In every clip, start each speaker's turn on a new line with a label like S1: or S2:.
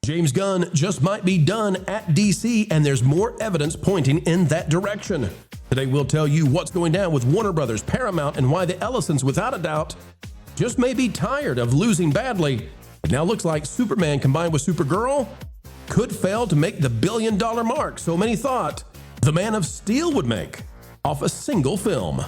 S1: James Gunn just might be done at DC, and there's more evidence pointing in that direction. Today we'll tell you what's going down with Warner Brothers, Paramount, and why the Ellisons, without a doubt, just may be tired of losing badly. It now looks like Superman combined with Supergirl could fail to make the billion-dollar mark so many thought the Man of Steel would make off a single film.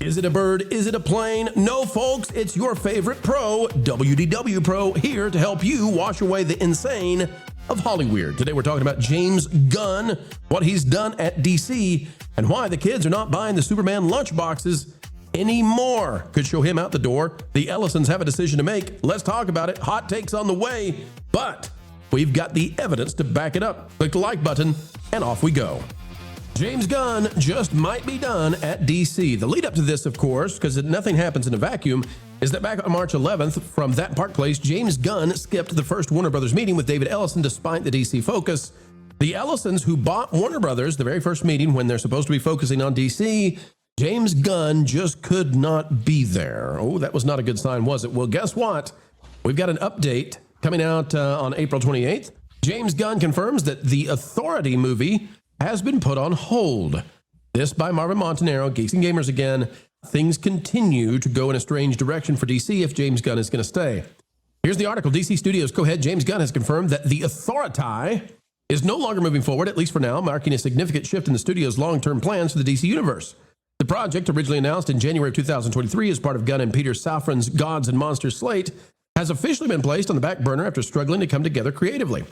S1: Is it a bird? Is it a plane? No, folks, it's your favorite pro, WDW Pro, here to help you wash away the insane of Hollyweird. Today we're talking about James Gunn, what he's done at DC, and why the kids are not buying the Superman lunchboxes anymore. Could show him out the door. The Ellisons have a decision to make. Let's talk about it. Hot takes on the way, but we've got the evidence to back it up. Click the like button, and off we go. James Gunn just might be done at DC. The lead up to this, of course, because nothing happens in a vacuum, is that back on March 11th, from that Park Place, James Gunn skipped the first Warner Brothers meeting with David Ellison despite the DC focus. The Ellisons, who bought Warner Brothers, the very first meeting when they're supposed to be focusing on DC, James Gunn just could not be there. Oh, that was not a good sign, was it? Well, guess what? We've got an update coming out on April 28th. James Gunn confirms that the Authority movie has been put on hold. This by Marvin Montanaro, Geeks and Gamers again. Things continue to go in a strange direction for DC if James Gunn is going to stay. Here's the article. DC Studios co-head James Gunn has confirmed that the Authority is no longer moving forward, at least for now, marking a significant shift in the studio's long-term plans for the DC universe. The project, originally announced in January of 2023 as part of Gunn and Peter Safran's Gods and Monsters slate, has officially been placed on the back burner after struggling to come together creatively.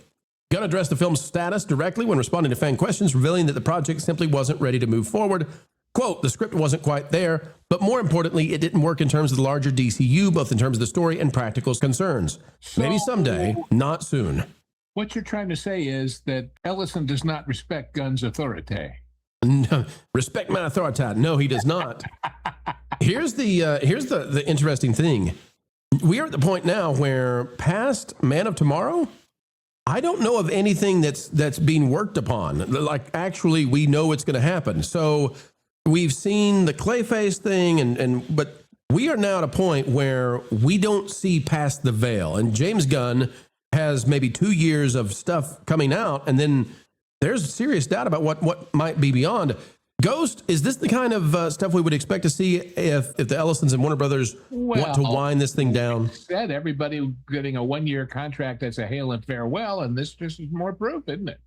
S1: Gunn addressed the film's status directly when responding to fan questions, revealing that the project simply wasn't ready to move forward. Quote, the script wasn't quite there, but more importantly, it didn't work in terms of the larger DCU, both in terms of the story and practical concerns. So, maybe someday, not soon.
S2: What you're trying to say is that Ellison does not respect Gunn's authority.
S1: No, respect my authority. No, he does not. Here's the interesting thing. We are at the point now where past Man of Tomorrow, I don't know of anything that's being worked upon. Like, actually, we know it's going to happen. So we've seen the Clayface thing, but we are now at a point where we don't see past the veil. And James Gunn has maybe 2 years of stuff coming out, and then there's serious doubt about what might be beyond. Ghost, is this the kind of stuff we would expect to see if the Ellisons and Warner Brothers want to wind this thing down?
S2: Said everybody getting a 1-year contract as a hail and farewell, and this just is more proof, isn't it?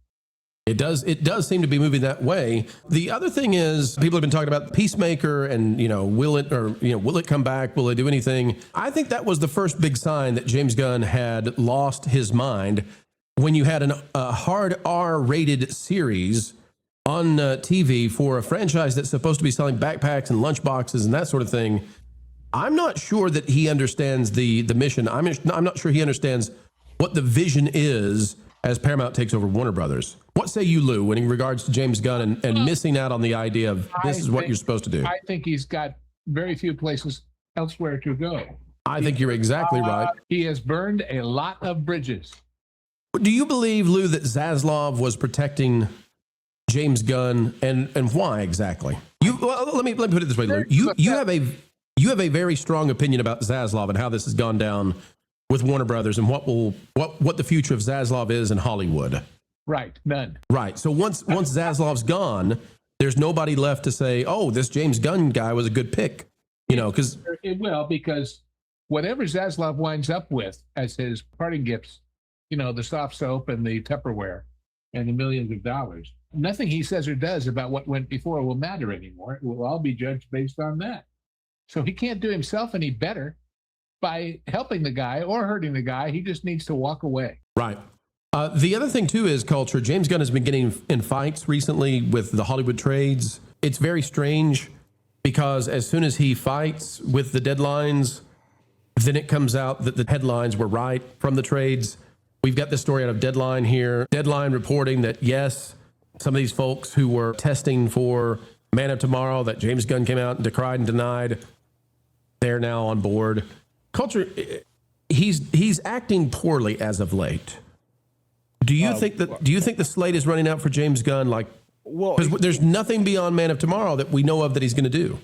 S1: It does seem to be moving that way. The other thing is, people have been talking about Peacemaker and, will it come back? Will it do anything? I think that was the first big sign that James Gunn had lost his mind when you had a hard R-rated series on TV for a franchise that's supposed to be selling backpacks and lunchboxes and that sort of thing. I'm not sure that he understands the mission. I'm not sure he understands what the vision is as Paramount takes over Warner Brothers. What say you, Lou, in regards to James Gunn and missing out on the idea of this is what you're supposed to do?
S2: I think he's got very few places elsewhere to go.
S1: I think you're exactly right.
S2: He has burned a lot of bridges.
S1: Do you believe, Lou, that Zaslav was protecting James Gunn, and why exactly? Let me put it this way, Lou. You have a very strong opinion about Zaslav and how this has gone down with Warner Brothers and what the future of Zaslav is in Hollywood.
S2: Right, none.
S1: Right. So once Zaslav's gone, there's nobody left to say, "Oh, this James Gunn guy was a good pick." Because
S2: it will, because whatever Zaslav winds up with as his parting gifts, the soft soap and the Tupperware and the millions of dollars. Nothing he says or does about what went before will matter anymore. It will all be judged based on that. So he can't do himself any better by helping the guy or hurting the guy. He just needs to walk away.
S1: Right. The other thing, too, is culture. James Gunn has been getting in fights recently with the Hollywood trades. It's very strange because as soon as he fights with the deadlines, then it comes out that the headlines were right from the trades. We've got this story out of Deadline here. Deadline reporting that, yes, some of these folks who were testing for Man of Tomorrow that James Gunn came out and decried and denied, they're now on board. Culture, he's acting poorly as of late. Do you think the slate is running out for James Gunn? Because there's nothing beyond Man of Tomorrow that we know of that he's going to do.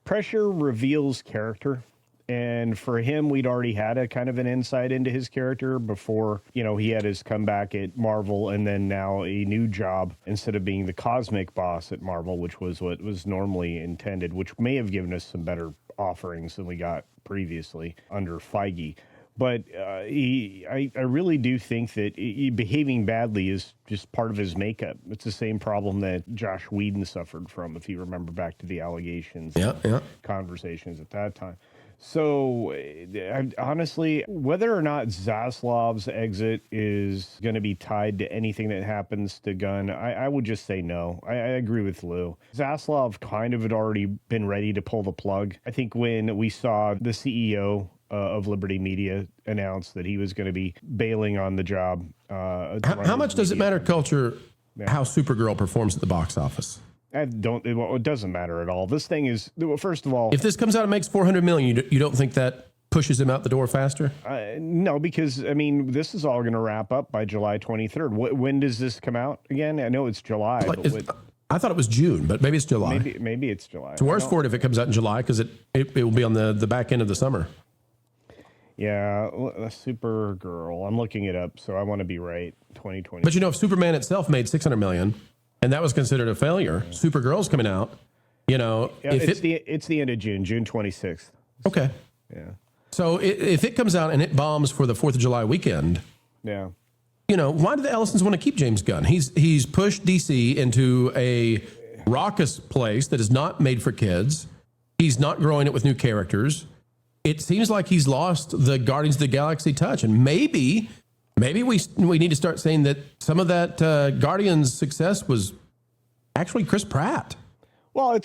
S3: pressure reveals character. And for him, we'd already had a kind of an insight into his character before, you know, he had his comeback at Marvel and then now a new job instead of being the cosmic boss at Marvel, which was what was normally intended, which may have given us some better offerings than we got previously under Feige. But I really do think that behaving badly is just part of his makeup. It's the same problem that Josh Whedon suffered from, if you remember back to the allegations, conversations at that time. So honestly, whether or not Zaslav's exit is going to be tied to anything that happens to Gunn, I would just say no. I agree with Lou. Zaslav kind of had already been ready to pull the plug. I think when we saw the CEO of Liberty Media announce that he was going to be bailing on the job.
S1: How much does it matter, Culture, how Supergirl performs at the box office?
S3: It doesn't matter at all. This thing is, well, first of all,
S1: if this comes out and makes $400 million, you don't think that pushes him out the door faster?
S3: No, because I mean, this is all going to wrap up by July 23rd. When does this come out again? I know it's July.
S1: I thought it was June, but maybe it's July.
S3: Maybe it's July.
S1: It's worse for it if it comes out in July because it will be on the back end of the summer.
S3: Yeah, Supergirl. I'm looking it up, so I want to be right. 2020.
S1: But you know, if Superman itself made $600 million. And that was considered a failure. Supergirl's coming out, you know.
S3: Yeah, it's the end of June 26th.
S1: Okay.
S3: Yeah.
S1: So if it comes out and it bombs for the 4th of July weekend,
S3: yeah,
S1: you know, why do the Ellisons want to keep James Gunn? He's pushed DC into a raucous place that is not made for kids. He's not growing it with new characters. It seems like he's lost the Guardians of the Galaxy touch, and maybe we need to start saying that some of that Guardians success was actually Chris Pratt.
S3: Well,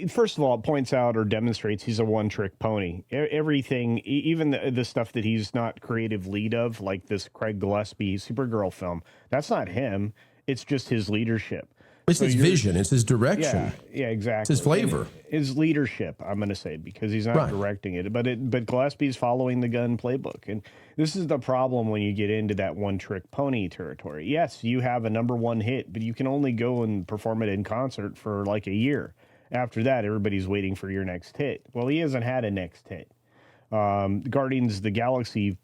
S3: first of all, it points out or demonstrates he's a one-trick pony. Everything, even the stuff that he's not creative lead of, like this Craig Gillespie Supergirl film, that's not him. It's just his leadership.
S1: It's his vision. It's his direction.
S3: Yeah, exactly.
S1: It's his flavor.
S3: His leadership, I'm going to say, because he's not directing it. But Gillespie's following the Gunn playbook. And this is the problem when you get into that one-trick pony territory. Yes, you have a number one hit, but you can only go and perform it in concert for like a year. After that, everybody's waiting for your next hit. Well, he hasn't had a next hit. Guardians of the Galaxy,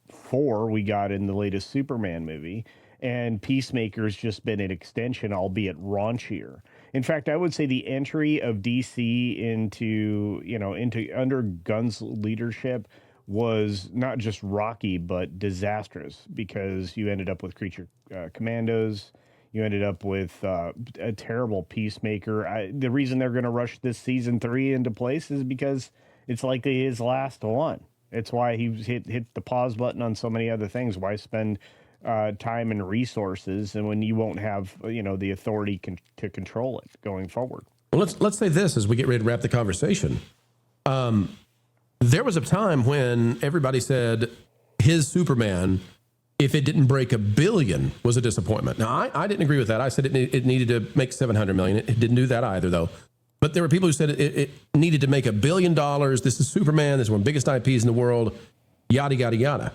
S3: 4 we got in the latest Superman movie. And Peacemaker's just been an extension, albeit raunchier. In fact, I would say the entry of DC into under Gunn's leadership was not just rocky, but disastrous, because you ended up with Creature Commandos. You ended up with a terrible Peacemaker. The reason they're going to rush this season 3 into place is because it's likely his last one. It's why he hit the pause button on so many other things. Why spend time and resources, and when you won't have the authority to control it going forward?
S1: Well, let's say this as we get ready to wrap the conversation. There was a time when everybody said his Superman, if it didn't break $1 billion, was a disappointment. Now, I didn't agree with that. I said it needed to make $700 million. It didn't do that either, though. But there were people who said it needed to make $1 billion. This is Superman. This is one of the biggest IPs in the world. Yada, yada, yada.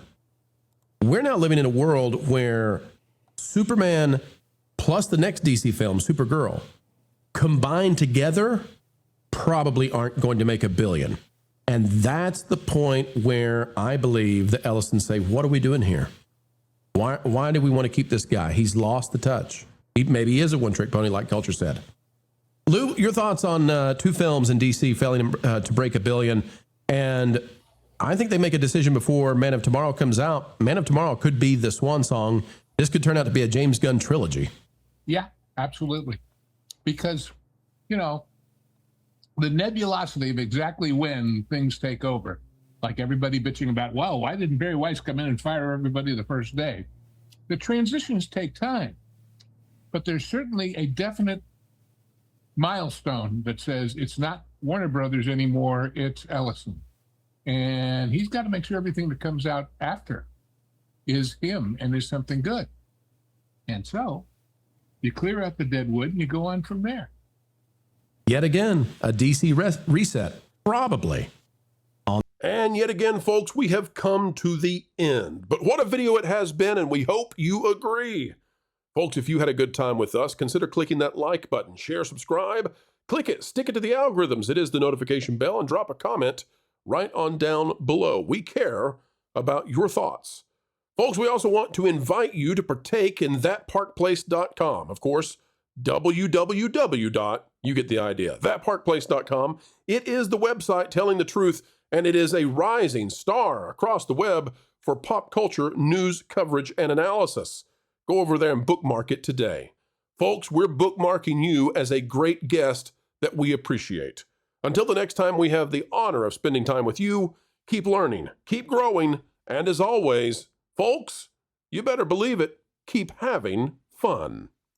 S1: We're now living in a world where Superman plus the next DC film, Supergirl, combined together probably aren't going to make $1 billion. And that's the point where I believe the Ellisons say, what are we doing here? Why do we want to keep this guy? He's lost the touch. Maybe he is a one-trick pony, like Culture said. Lou, your thoughts on 2 films in DC failing to break $1 billion? And I think they make a decision before Man of Tomorrow comes out. Man of Tomorrow could be the swan song. This could turn out to be a James Gunn trilogy.
S2: Yeah, absolutely. Because, the nebulosity of exactly when things take over, like everybody bitching about, wow, why didn't Barry Weiss come in and fire everybody the first day? The transitions take time, but there's certainly a definite milestone that says it's not Warner Brothers anymore, it's Ellison. And he's got to make sure everything that comes out after is him and is something good. And so you clear out the dead wood and you go on from there.
S1: Yet again, a DC reset, probably. And yet again, folks, we have come to the end. But what a video it has been, and we hope you agree. Folks, if you had a good time with us, consider clicking that like button, share, subscribe, Click it, stick it to the algorithms. It is the notification bell, and drop a comment right on down below. We care about your thoughts. Folks, we also want to invite you to partake in thatparkplace.com. Of course, www. You get the idea. Thatparkplace.com. It is the website telling the truth, and it is a rising star across the web for pop culture news coverage and analysis. Go over there and bookmark it today. Folks, we're bookmarking you as a great guest that we appreciate. Until the next time we have the honor of spending time with you, keep learning, keep growing, and as always, folks, you better believe it, keep having fun.